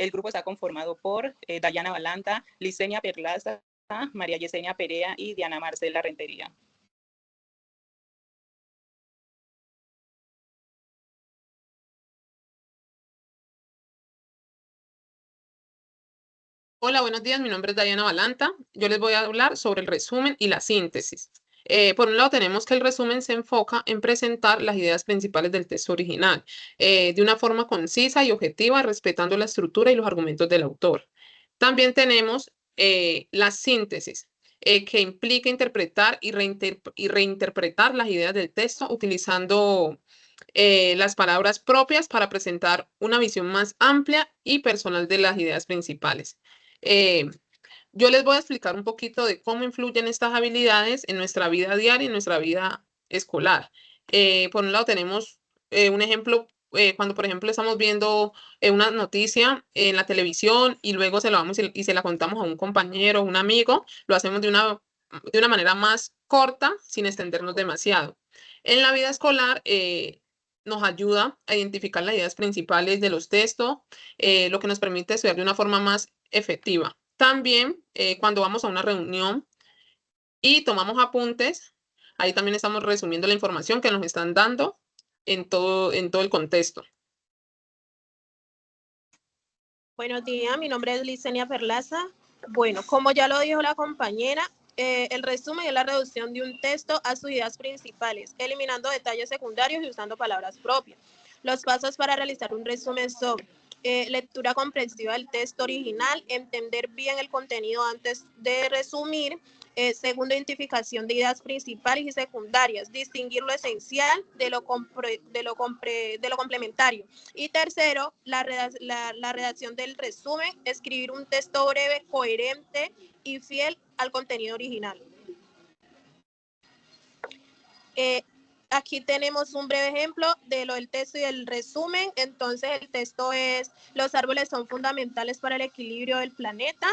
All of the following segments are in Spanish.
El grupo está conformado por Dayana Balanta, Licenia Perlaza, María Yesenia Perea y Diana Marcela Rentería. Hola, buenos días. Mi nombre es Dayana Balanta. Yo les voy a hablar sobre el resumen y la síntesis. Por un lado, tenemos que el resumen se enfoca en presentar las ideas principales del texto original de una forma concisa y objetiva, respetando la estructura y los argumentos del autor. También tenemos la síntesis, que implica interpretar y reinterpretar las ideas del texto utilizando las palabras propias para presentar una visión más amplia y personal de las ideas principales. Eh, yo les voy a explicar un poquito de cómo influyen estas habilidades en nuestra vida diaria y en nuestra vida escolar. Por un lado tenemos un ejemplo, cuando por ejemplo estamos viendo una noticia en la televisión y luego se lo vamos y se la contamos a un compañero o un amigo, lo hacemos de una manera más corta sin extendernos demasiado. En la vida escolar nos ayuda a identificar las ideas principales de los textos, lo que nos permite estudiar de una forma más efectiva. También cuando vamos a una reunión y tomamos apuntes, ahí también estamos resumiendo la información que nos están dando en todo el contexto. Buenos días, mi nombre es Licenia Perlaza. Bueno, como ya lo dijo la compañera, el resumen es la reducción de un texto a sus ideas principales, eliminando detalles secundarios y usando palabras propias. Los pasos para realizar un resumen son lectura comprensiva del texto original, entender bien el contenido antes de resumir. Segundo, identificación de ideas principales y secundarias, distinguir lo esencial de lo complementario. Y tercero, la redacción del resumen, escribir un texto breve, coherente y fiel al contenido original. Aquí tenemos un breve ejemplo de lo del texto y el resumen. Entonces el texto es: los árboles son fundamentales para el equilibrio del planeta,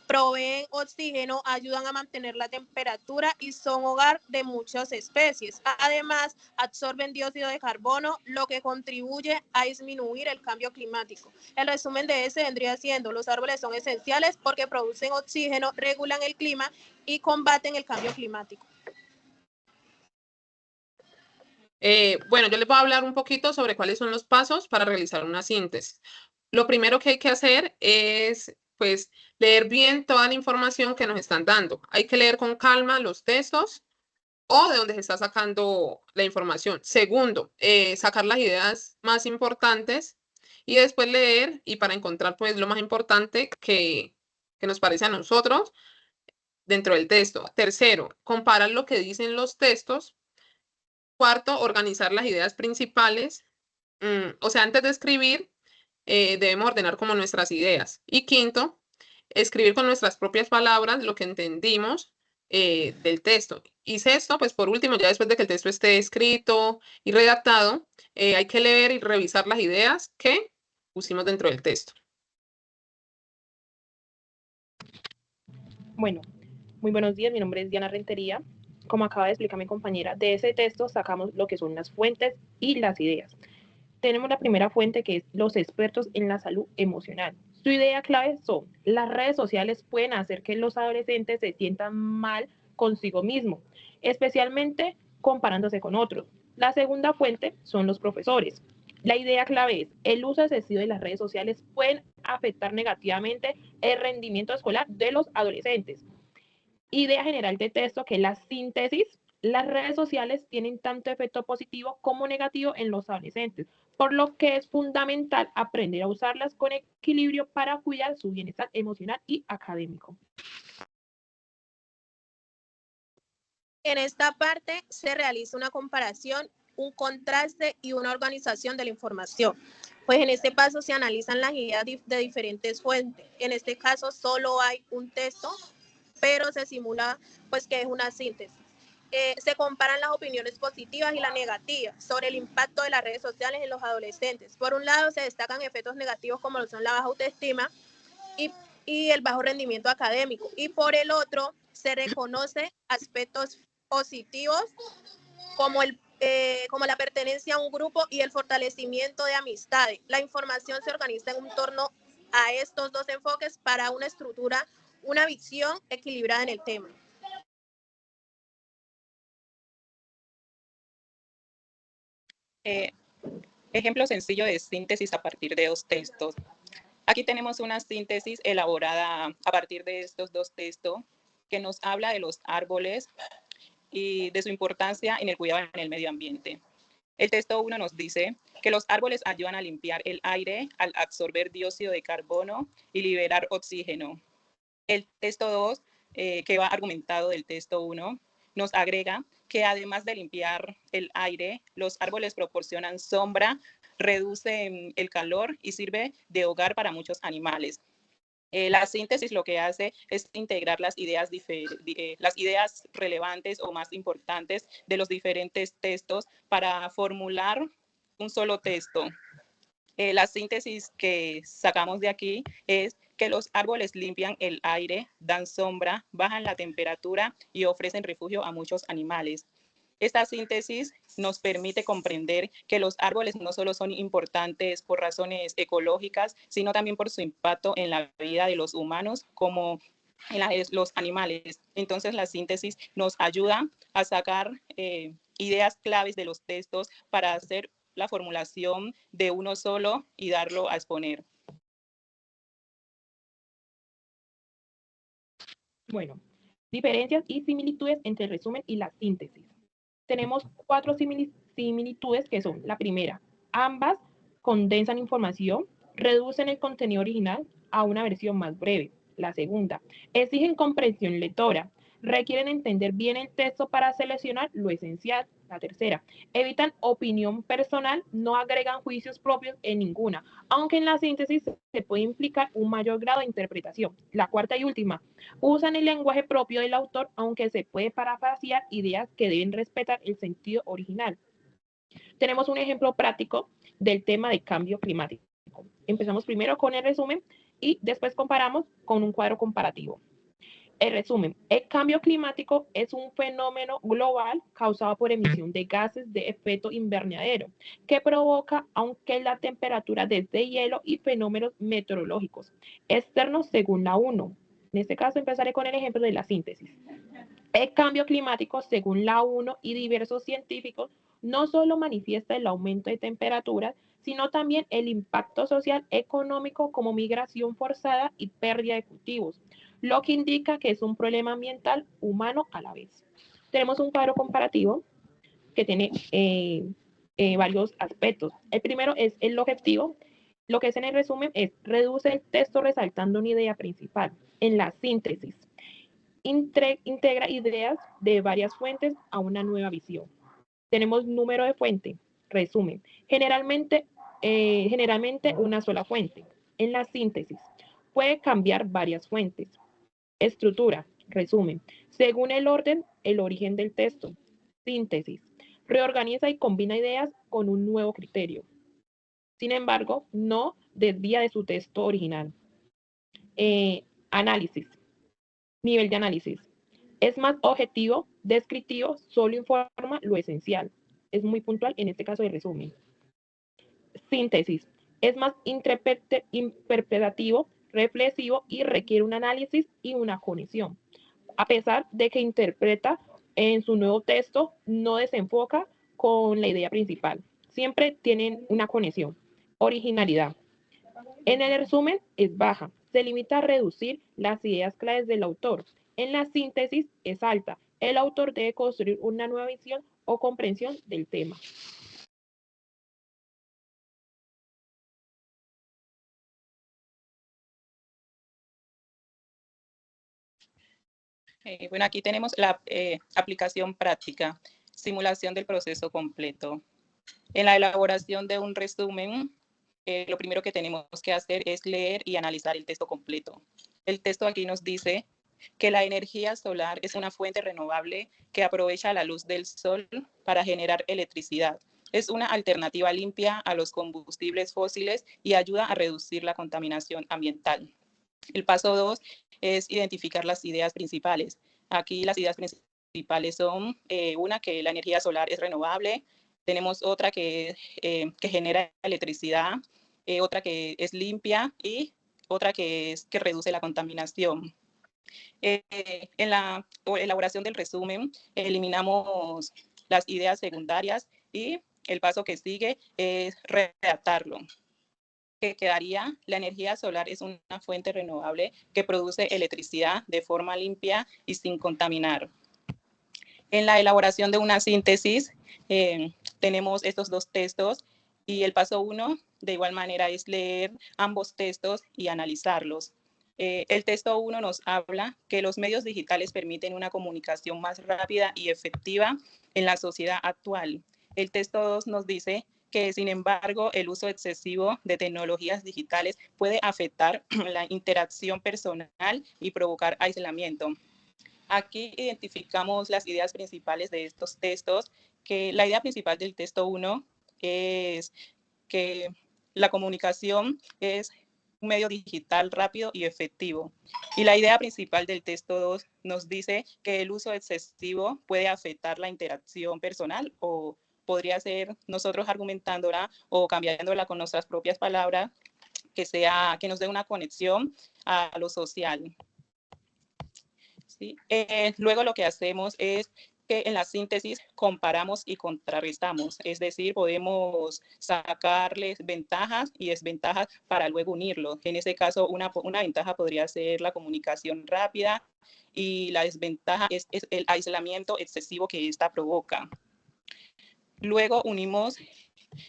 proveen oxígeno, ayudan a mantener la temperatura y son hogar de muchas especies. Además, absorben dióxido de carbono, lo que contribuye a disminuir el cambio climático. El resumen de ese vendría siendo: los árboles son esenciales porque producen oxígeno, regulan el clima y combaten el cambio climático. Bueno, yo les voy a hablar un poquito sobre cuáles son los pasos para realizar una síntesis. Lo primero que hay que hacer es, pues, leer bien toda la información que nos están dando. Hay que leer con calma los textos o de dónde se está sacando la información. Segundo, sacar las ideas más importantes y después leer y para encontrar, pues, lo más importante que nos parece a nosotros dentro del texto. Tercero, comparar lo que dicen los textos. Cuarto, organizar las ideas principales. O sea, antes de escribir, debemos ordenar como nuestras ideas. Y quinto, escribir con nuestras propias palabras lo que entendimos del texto. Y sexto, pues por último, ya después de que el texto esté escrito y redactado, hay que leer y revisar las ideas que pusimos dentro del texto. Bueno, muy buenos días, mi nombre es Diana Rentería. Como acaba de explicar mi compañera, de ese texto sacamos lo que son las fuentes y las ideas. Tenemos la primera fuente, que es los expertos en la salud emocional. Su idea clave son: las redes sociales pueden hacer que los adolescentes se sientan mal consigo mismos, especialmente comparándose con otros. La segunda fuente son los profesores. La idea clave es: el uso excesivo de las redes sociales pueden afectar negativamente el rendimiento escolar de los adolescentes. Idea general de texto, que es la síntesis: las redes sociales tienen tanto efecto positivo como negativo en los adolescentes, por lo que es fundamental aprender a usarlas con equilibrio para cuidar su bienestar emocional y académico. En esta parte se realiza una comparación, un contraste y una organización de la información. Pues en este paso se analizan las ideas de diferentes fuentes. En este caso solo hay un texto, pero se simula pues que es una síntesis. Se comparan las opiniones positivas y las negativas sobre el impacto de las redes sociales en los adolescentes. Por un lado, se destacan efectos negativos como lo son la baja autoestima y el bajo rendimiento académico. Y por el otro, se reconoce aspectos positivos como como la pertenencia a un grupo y el fortalecimiento de amistades. La información se organiza en torno a estos dos enfoques para una estructura, una visión equilibrada en el tema. Ejemplo sencillo de síntesis a partir de dos textos. Aquí tenemos una síntesis elaborada a partir de estos dos textos que nos habla de los árboles y de su importancia en el cuidado en el medio ambiente. El texto 1 nos dice que los árboles ayudan a limpiar el aire al absorber dióxido de carbono y liberar oxígeno. El texto 2, que va argumentado del texto 1, nos agrega que además de limpiar el aire, los árboles proporcionan sombra, reducen el calor y sirve de hogar para muchos animales. La síntesis lo que hace es integrar las ideas relevantes o más importantes de los diferentes textos para formular un solo texto. La síntesis que sacamos de aquí es que los árboles limpian el aire, dan sombra, bajan la temperatura y ofrecen refugio a muchos animales. Esta síntesis nos permite comprender que los árboles no solo son importantes por razones ecológicas, sino también por su impacto en la vida de los humanos como en los animales. Entonces la síntesis nos ayuda a sacar ideas claves de los textos para hacer la formulación de uno solo y darlo a exponer. Bueno, diferencias y similitudes entre el resumen y la síntesis. Tenemos 4 similitudes que son: la primera, ambas condensan información, reducen el contenido original a una versión más breve. La segunda, exigen comprensión lectora, requieren entender bien el texto para seleccionar lo esencial. La tercera, evitan opinión personal, no agregan juicios propios en ninguna, aunque en la síntesis se puede implicar un mayor grado de interpretación. La cuarta y última, usan el lenguaje propio del autor, aunque se puede parafrasear ideas que deben respetar el sentido original. Tenemos un ejemplo práctico del tema de cambio climático. Empezamos primero con el resumen y después comparamos con un cuadro comparativo. El resumen: el cambio climático es un fenómeno global causado por emisión de gases de efecto invernadero que provoca aumento la temperatura desde hielo y fenómenos meteorológicos externos según la ONU. En este caso empezaré con el ejemplo de la síntesis. El cambio climático, según la ONU y diversos científicos, no solo manifiesta el aumento de temperaturas, sino también el impacto social económico como migración forzada y pérdida de cultivos, lo que indica que es un problema ambiental humano a la vez. Tenemos un cuadro comparativo que tiene varios aspectos. El primero es el objetivo. Lo que es en el resumen es: reduce el texto resaltando una idea principal. En la síntesis, integra ideas de varias fuentes a una nueva visión. Tenemos número de fuente, resumen, generalmente una sola fuente. En la síntesis, puede cambiar varias fuentes. Estructura, resumen, según el orden, el origen del texto. Síntesis, reorganiza y combina ideas con un nuevo criterio. Sin embargo, no desvía de su texto original. Análisis, nivel de análisis. Es más objetivo, descriptivo, solo informa lo esencial. Es muy puntual en este caso de resumen. Síntesis. Es más interpretativo, reflexivo y requiere un análisis y una conexión. A pesar de que interpreta en su nuevo texto, no desenfoca con la idea principal. Siempre tienen una conexión. Originalidad. En el resumen es baja. Se limita a reducir las ideas claves del autor. En la síntesis es alta. El autor debe construir una nueva visión o comprensión del tema. Bueno, aquí tenemos la aplicación práctica, simulación del proceso completo. En la elaboración de un resumen, lo primero que tenemos que hacer es leer y analizar el texto completo. El texto aquí nos dice que la energía solar es una fuente renovable que aprovecha la luz del sol para generar electricidad. Es una alternativa limpia a los combustibles fósiles y ayuda a reducir la contaminación ambiental. El paso 2 es identificar las ideas principales. Aquí las ideas principales principales son una, que la energía solar es renovable, tenemos otra que genera electricidad, otra que es limpia y otra que reduce la contaminación. En la elaboración del resumen, eliminamos las ideas secundarias y el paso que sigue es redactarlo. Que quedaría: la energía solar es una fuente renovable que produce electricidad de forma limpia y sin contaminar. En la elaboración de una síntesis, tenemos estos dos textos y el paso 1, de igual manera, es leer ambos textos y analizarlos. El texto 1 nos habla que los medios digitales permiten una comunicación más rápida y efectiva en la sociedad actual. El texto 2 nos dice que, sin embargo, el uso excesivo de tecnologías digitales puede afectar la interacción personal y provocar aislamiento. Aquí identificamos las ideas principales de estos textos, que la idea principal del texto 1 es que la comunicación es un medio digital rápido y efectivo. Y la idea principal del texto 2 nos dice que el uso excesivo puede afectar la interacción personal, o podría ser nosotros argumentándola o cambiándola con nuestras propias palabras, que nos dé una conexión a lo social. ¿Sí? Luego lo que hacemos es que en la síntesis comparamos y contrarrestamos, es decir, podemos sacarles ventajas y desventajas para luego unirlos. En ese caso, una ventaja podría ser la comunicación rápida y la desventaja es el aislamiento excesivo que esta provoca. Luego unimos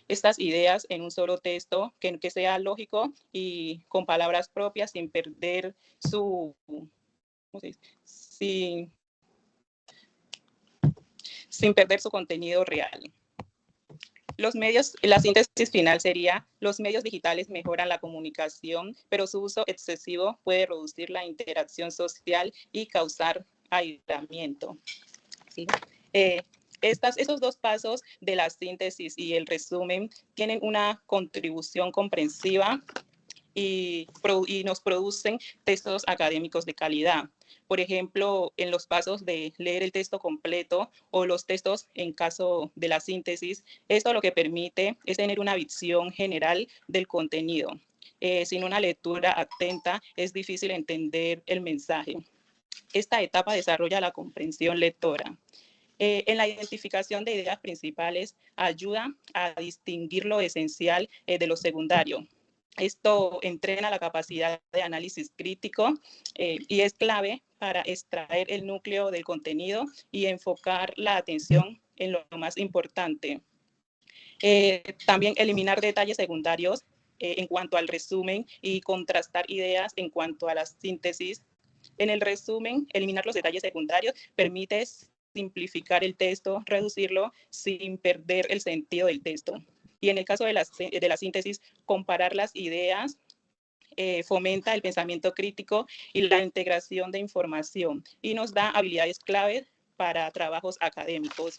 estas ideas en un solo texto que sea lógico y con palabras propias, sin perder su... sin perder su contenido real. La síntesis final sería: los medios digitales mejoran la comunicación, pero su uso excesivo puede reducir la interacción social y causar aislamiento. ¿Sí? Esos dos pasos de la síntesis y el resumen tienen una contribución comprensiva y nos producen textos académicos de calidad. Por ejemplo, en los pasos de leer el texto completo o los textos en caso de la síntesis, esto lo que permite es tener una visión general del contenido. Sin una lectura atenta es difícil entender el mensaje. Esta etapa desarrolla la comprensión lectora. En la identificación de ideas principales ayuda a distinguir lo esencial de lo secundario. Esto entrena la capacidad de análisis crítico y es clave para extraer el núcleo del contenido y enfocar la atención en lo más importante. También eliminar detalles secundarios en cuanto al resumen y contrastar ideas en cuanto a la síntesis. En el resumen, eliminar los detalles secundarios permite simplificar el texto, reducirlo sin perder el sentido del texto. Y en el caso de la síntesis, comparar las ideas fomenta el pensamiento crítico y la integración de información y nos da habilidades claves para trabajos académicos.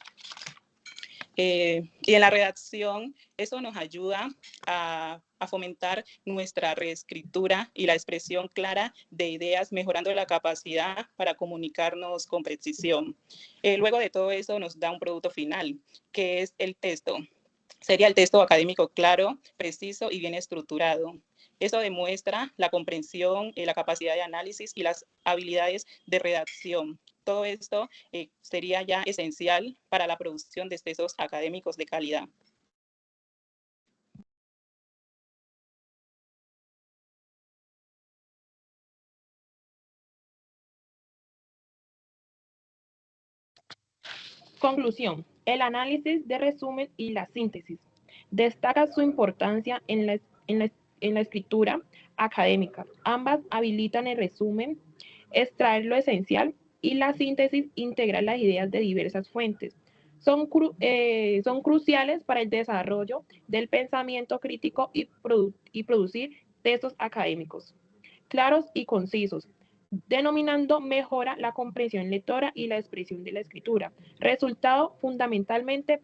Y en la redacción, eso nos ayuda a fomentar nuestra reescritura y la expresión clara de ideas, mejorando la capacidad para comunicarnos con precisión. Luego de todo eso nos da un producto final, que es el texto. Sería el texto académico claro, preciso y bien estructurado. Eso demuestra la comprensión, la capacidad de análisis y las habilidades de redacción. Todo esto sería ya esencial para la producción de textos académicos de calidad. Conclusión: el análisis de resumen y la síntesis destaca su importancia en la escritura académica. Ambas habilitan el resumen, extraer lo esencial, y la síntesis, integrar las ideas de diversas fuentes. Son cruciales para el desarrollo del pensamiento crítico y producir textos académicos claros y concisos, denominando mejora la comprensión lectora y la expresión de la escritura, resultado fundamentalmente para